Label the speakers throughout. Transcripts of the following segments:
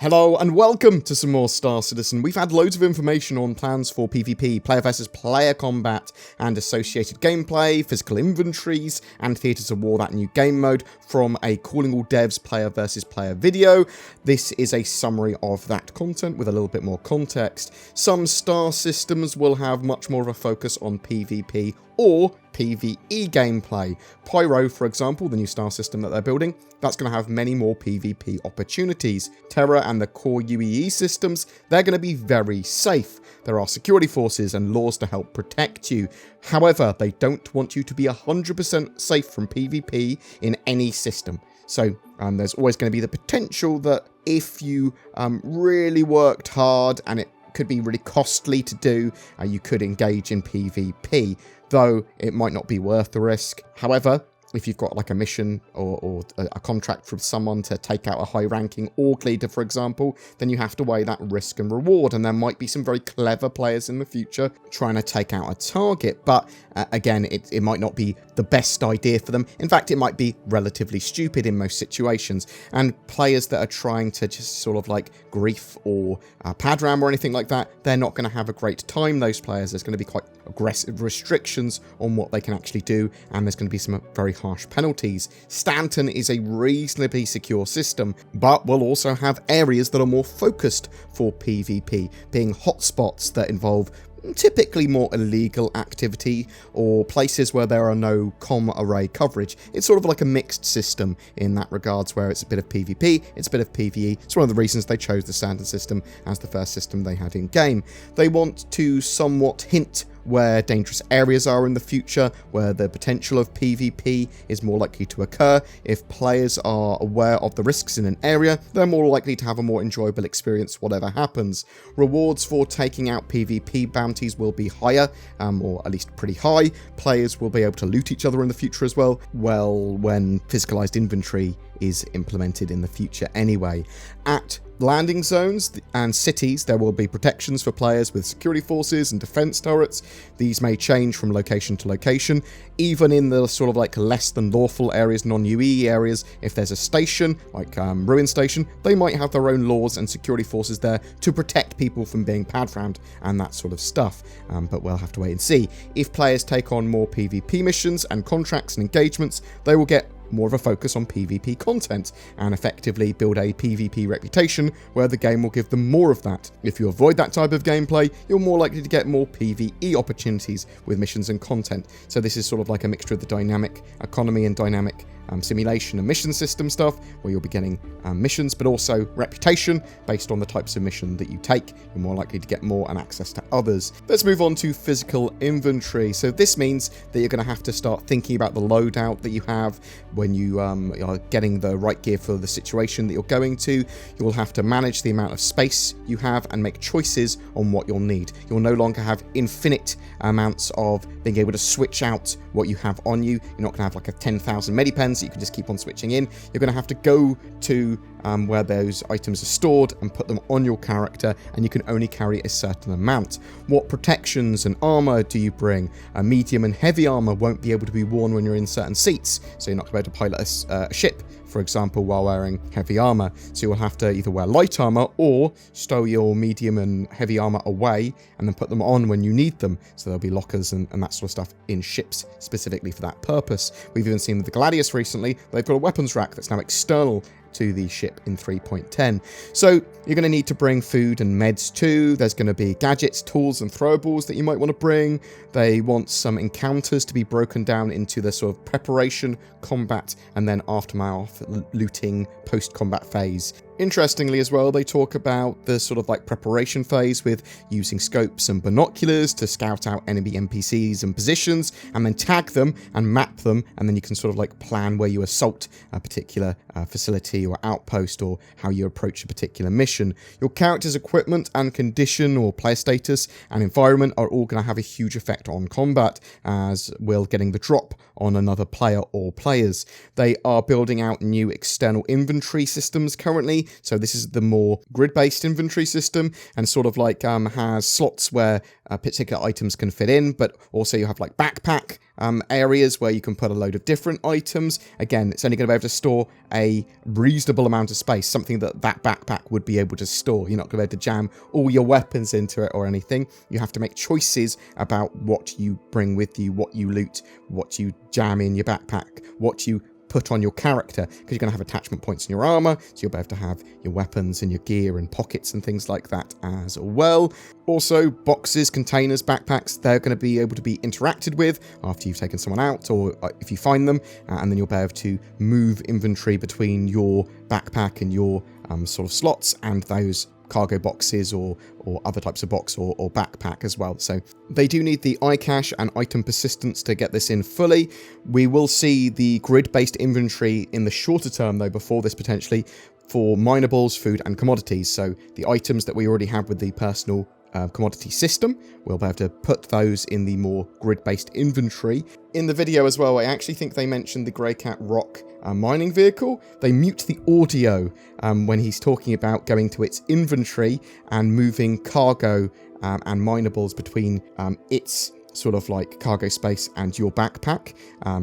Speaker 1: Hello and welcome to some more Star Citizen. We've had loads of information on plans for PvP, player versus player combat, and associated gameplay, physical inventories, and Theatres of War, that new game mode, from a Calling All Devs player versus player video. This is a summary of that content with a little bit more context. Some Star systems will have much more of a focus on PvP or PvE gameplay. Pyro, for example, the new star system that they're building, that's going to have many more PvP opportunities. Terra and the core UEE systems, they're going to be very safe. There are security forces and laws to help protect you. However, they don't want you to be 100% safe from PvP in any system. So there's always going to be the potential that if you really worked hard and it could be really costly to do, you could engage in PvP, though it might not be worth the risk. However, if you've got like a mission or a contract from someone to take out a high-ranking org leader, for example, then you have to weigh that risk and reward, and there might be some very clever players in the future trying to take out a target, but again, it might not be the best idea for them. In fact, it might be relatively stupid in most situations, and players that are trying to just sort of like grief or pad ram or anything like that, they're not going to have a great time, those players. There's going to be quite aggressive restrictions on what they can actually do, and there's going to be some very harsh penalties. Stanton is a reasonably secure system, but will also have areas that are more focused for PvP, being hotspots that involve typically more illegal activity or places where there are no comm array coverage. It's sort of like a mixed system in that regards, where it's a bit of PvP, it's a bit of PvE. It's one of the reasons they chose the Stanton system as the first system they had in game. They want to somewhat hint where dangerous areas are in the future, where the potential of PvP is more likely to occur. If players are aware of the risks in an area, they're more likely to have a more enjoyable experience whatever happens. Rewards for taking out PvP bounties will be higher, or at least pretty high. Players will be able to loot each other in the future as well, when physicalized inventory is implemented in the future anyway. At landing zones and cities, there will be protections for players with security forces and defense turrets. These may change from location to location. Even in the sort of like less than lawful areas, non-UE areas, if there's a station, like Ruin Station, they might have their own laws and security forces there to protect people from being pad-rammed and that sort of stuff. But we'll have to wait and see. If players take on more PvP missions and contracts and engagements, they will get more of a focus on PvP content and effectively build a PvP reputation where the game will give them more of that. If you avoid that type of gameplay, you're more likely to get more PvE opportunities with missions and content. So this is sort of like a mixture of the dynamic economy and dynamic simulation and mission system stuff, where you'll be getting missions, but also reputation based on the types of mission that you take. You're more likely to get more and access to others. Let's move on to physical inventory. So this means that you're going to have to start thinking about the loadout that you have when you are getting the right gear for the situation that you're going to. You'll have to manage the amount of space you have and make choices on what you'll need. You'll no longer have infinite amounts of being able to switch out what you have on you. You're not going to have like a 10,000 medipens that you can just keep on switching in. You're going to have to go to where those items are stored and put them on your character, and you can only carry a certain amount. What protections and armor do you bring? Medium and heavy armor won't be able to be worn when you're in certain seats, so you're not going to be able to pilot a ship, for example, while wearing heavy armor. So you'll have to either wear light armor or stow your medium and heavy armor away and then put them on when you need them. So there'll be lockers and that sort of stuff in ships specifically for that purpose. We've even seen with the Gladius recently, they've got a weapons rack that's now external to the ship in 3.10. So you're going to need to bring food and meds too. There's going to be gadgets, tools and throwables that you might want to bring. They want some encounters to be broken down into the sort of preparation, combat, and then aftermath looting post-combat phase. Interestingly as well, they talk about the sort of like preparation phase with using scopes and binoculars to scout out enemy NPCs and positions, and then tag them and map them, and then you can sort of like plan where you assault a particular facility or outpost, or how you approach a particular mission. Your character's equipment and condition or player status and environment are all going to have a huge effect on combat, as will getting the drop on another player or players. They are building out new external inventory systems currently. So this is the more grid-based inventory system, and sort of like has slots where particular items can fit in, but also you have like backpack areas where you can put a load of different items. Again, it's only going to be able to store a reasonable amount of space, something that backpack would be able to store. You're not going to be able to jam all your weapons into it or anything. You have to make choices about what you bring with you, what you loot, what you jam in your backpack, what you put on your character, because you're going to have attachment points in your armor, so you'll be able to have your weapons and your gear and pockets and things like that as well. Also, boxes, containers, backpacks, they're going to be able to be interacted with after you've taken someone out, or if you find them, and then you'll be able to move inventory between your backpack and your sort of slots and those cargo boxes or other types of box or backpack as well. So they do need the iCache and item persistence to get this in fully. We will see the grid-based inventory in the shorter term, though, before this potentially, for minables, food, and commodities. So the items that we already have with the personal commodity system, we'll be able to put those in the more grid-based inventory. In the video as well, I actually think they mentioned the Greycat Rock mining vehicle. They mute the audio when he's talking about going to its inventory and moving cargo and minables between its sort of like cargo space and your backpack.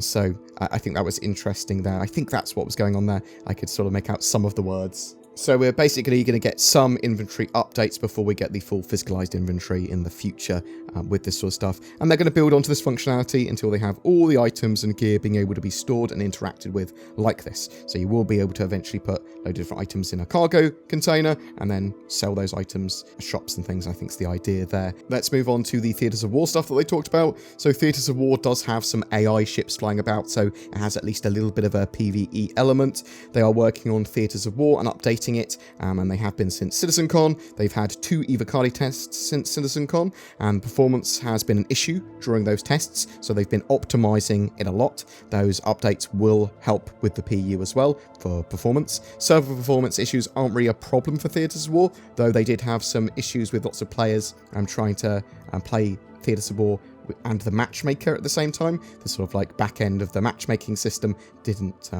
Speaker 1: So I think that was interesting there. I think that's what was going on there. I could sort of make out some of the words. So we're basically going to get some inventory updates before we get the full physicalized inventory in the future with this sort of stuff. And they're going to build onto this functionality until they have all the items and gear being able to be stored and interacted with like this. So you will be able to eventually put a load of different items in a cargo container and then sell those items at shops and things. I think is the idea there. Let's move on to the Theatres of War stuff that they talked about. So Theatres of War does have some AI ships flying about, so it has at least a little bit of a PvE element. They are working on Theatres of War and updating it, and they have been since CitizenCon. They've had 2 EVOCATI tests since CitizenCon, and performance has been an issue during those tests, so they've been optimizing it a lot. Those updates will help with the PU as well for performance. Server performance issues aren't really a problem for Theatres of War, though they did have some issues with lots of players trying to play Theatres of War and the matchmaker at the same time. The sort of like back end of the matchmaking system didn't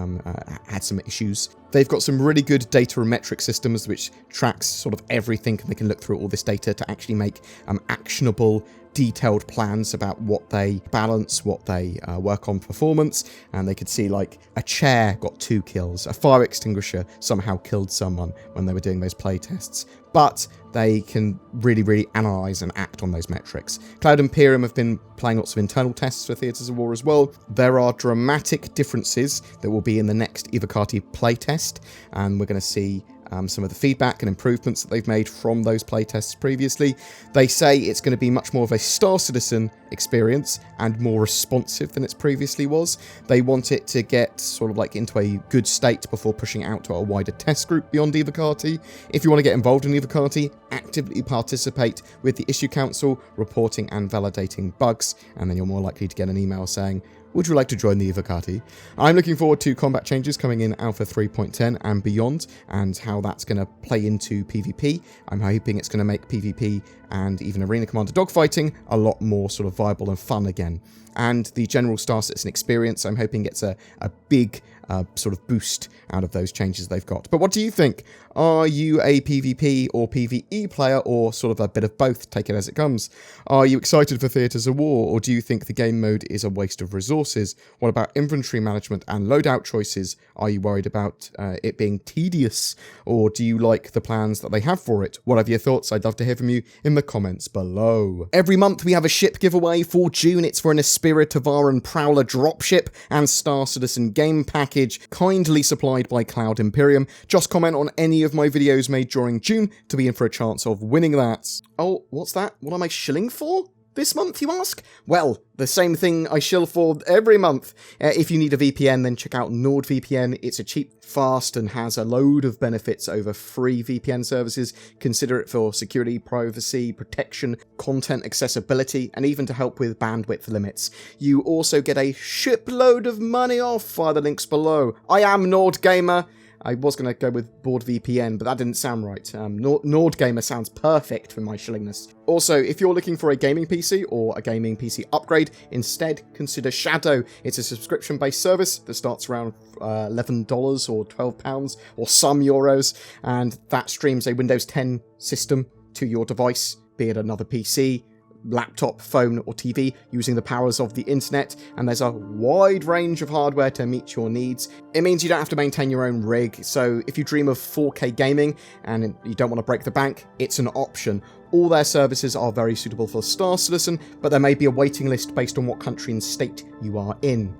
Speaker 1: had some issues. They've got some really good data and metric systems which tracks sort of everything, and they can look through all this data to actually make actionable, detailed plans about what they balance, what they work on performance. And they could see like a chair got 2 kills, a fire extinguisher somehow killed someone when they were doing those play tests. But they can really analyze and act on those metrics. Cloud Imperium have been playing lots of internal tests for Theatres of War as well. There are dramatic differences that will be in the next EVOCATI playtest, and we're going to see some of the feedback and improvements that they've made from those playtests previously. They say it's going to be much more of a Star Citizen experience and more responsive than it previously was. They want it to get sort of like into a good state before pushing out to a wider test group beyond EVOCATI. If you want to get involved in EVOCATI, actively participate with the issue council, reporting and validating bugs, and then you're more likely to get an email saying, would you like to join the EVOCATI? I'm looking forward to combat changes coming in Alpha 3.10 and beyond, and how that's going to play into PvP. I'm hoping it's going to make PvP and even Arena Commander dogfighting a lot more sort of viable and fun again. And the general Star Citizen experience, I'm hoping gets a big sort of boost out of those changes they've got. But what do you think? Are you a PvP or PvE player, or sort of a bit of both? Take it as it comes. Are you excited for Theatres of War, or do you think the game mode is a waste of resources? What about inventory management and loadout choices? Are you worried about it being tedious, or do you like the plans that they have for it? What are your thoughts? I'd love to hear from you in the comments below. Every month we have a ship giveaway. For June, it's for an Aspira Tavaran Prowler dropship and Star Citizen game package, kindly supplied by Cloud Imperium. Just comment on any of my videos made during June to be in for a chance of winning that. Oh, what's that? What am I shilling for this month, you ask? Well, the same thing I shill for every month. If you need a VPN, then check out NordVPN. It's a cheap, fast, and has a load of benefits over free VPN services. Consider it for security, privacy, protection, content accessibility, and even to help with bandwidth limits. You also get a shipload of money off via the links below. I am BoredGamer. I was going to go with BoredVPN, but that didn't sound right. BoredGamer sounds perfect for my shillingness. Also, if you're looking for a gaming PC or a gaming PC upgrade, instead consider Shadow. It's a subscription-based service that starts around $11 or £12 or some euros, and that streams a Windows 10 system to your device, be it another PC, laptop, phone, or TV using the powers of the internet, and there's a wide range of hardware to meet your needs. It means you don't have to maintain your own rig, so if you dream of 4K gaming and you don't want to break the bank, it's an option. All their services are very suitable for Star Citizen, but there may be a waiting list based on what country and state you are in.